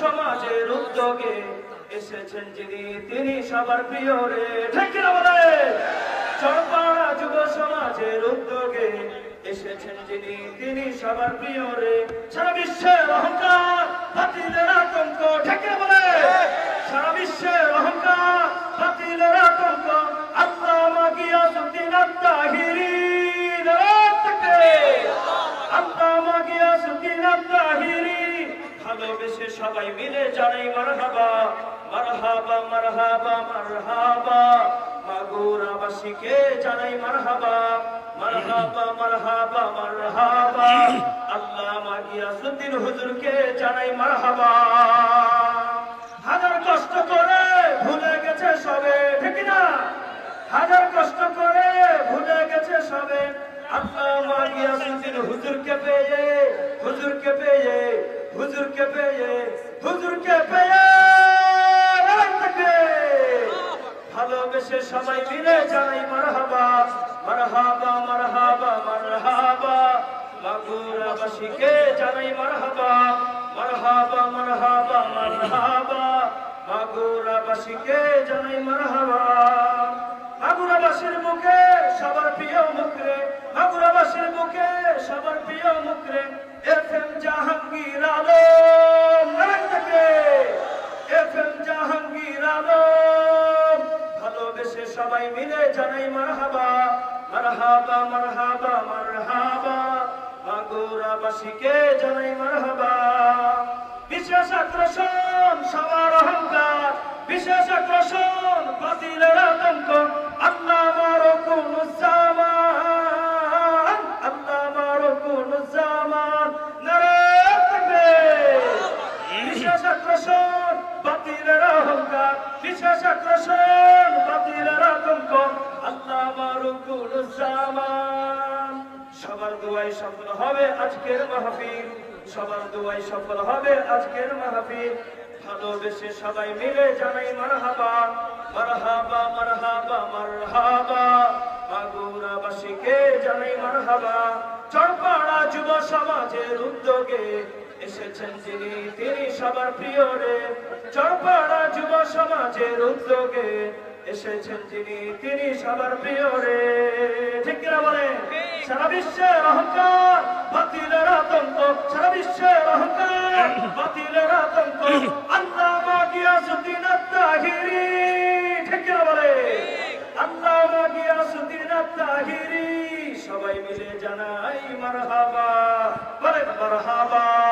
সমাজের উদ্যোগে এসেছেন যিনি তিনি সবার প্রিয় রে। ঠিক কিনা বলে? চরপাড়া যুব সমাজের উদ্যোগে এসেছেন যিনি তিনি সবার প্রিয় রে। সারা বিশ্বের অহংকার বাতিলের আতঙ্ক, ঠিক কিনা বলে? সারা বিশ্বের অহংকার বাতিলের আতঙ্ক আল্লামা গিয়াসউদ্দিন আত-তাহিরি, আল্লামা গিয়াসউদ্দিন আত-তাহিরি। ভালোবেসে সবাই মিলে জানাই মারহাবা, মারহাবা, মারহাবা, মারহাবা। মাগুরাবাসীকে জানাই মারহাবা, মারহাবা, মারহাবা, মারহাবা। আল্লামা গিয়াসউদ্দিন হুজুরকে জানাই মারহাবা। হাজার কষ্ট করে ভুলে গেছে সবে, ঠিক না? হাজার কষ্ট করে ভুলে গেছে সবে আল্লামা গিয়াসউদ্দিন হুজুরকে পেয়ে, হুজুরকে পেয়ে, হুজুরকে পেয়ে, হুজুরকে পেয়ে। ভালোবেসে সবাই মিলে জানাই মারহাবা, মারহাবা, মারহাবা, মারহাবা। মাগুরাবাসীকে জানাই মারহাবা, মারহাবা, মারহাবা, মারহাবা। মাগুরাবাসীকে জানাই মারহাবা। মাগুরাবাসীর মুখে সবার প্রিয় মুখরে, মাগুরাবাসীর মুখে সবার প্রিয় মুখরে এফএম জাহাঙ্গীর আলম, এফএম জাহাঙ্গীর আলম। ভালোবেসে সবাই মিলে জানাই মারহাবা, মারহাবা, মারহাবা, মারহাবা। মাগুরাবাসীকে জানাই মারহাবা। বিশেষ আকর্ষণ সবার অহংকার, বিশেষ আকর্ষণ বাতিলের আতঙ্ক আল্লামা রুকুনুজ্জামান, আল্লামা রুকুনুজ্জামান। নারে তাকবীর। বিশেষ আকর্ষণ বাতিলের অহংকার, বিশেষ আকর্ষণ বাতিলের আতঙ্ক আল্লামা রুকুনুজ্জামান। সবার দোয়াই সফল হবে আজকের মাহফিল, সবার দোয়াই সফল হবে আজকের মাহফিল। ভালোবেসে সবাই মিলে জানাই মারহাবা, মারহাবা, মারহাবা, মারহাবা। মাগুরাবাসীকে জানাই মারহাবা। চরপাড়া যুব সমাজের উদ্যোগে এসেছেন যিনি তিনি সবার প্রিয় রে। চরপাড়া যুব সমাজের উদ্যোগে এসেছেন যিনি তিনি সবার প্রিয় রে। ঠিক কিনা বলে? সারা বিশ্বের অহংকার বাতিলের আতঙ্ক, সারা বিশ্বের অহংকার বাতিলের আতঙ্ক আল্লামা গিয়াসউদ্দিন আত-তাহিরি। ঠিক কিনা বলে? আল্লামা গিয়াসউদ্দিন আত-তাহিরি। সবাই মিলে জানাই মারহাবা, বলে মারহাবা।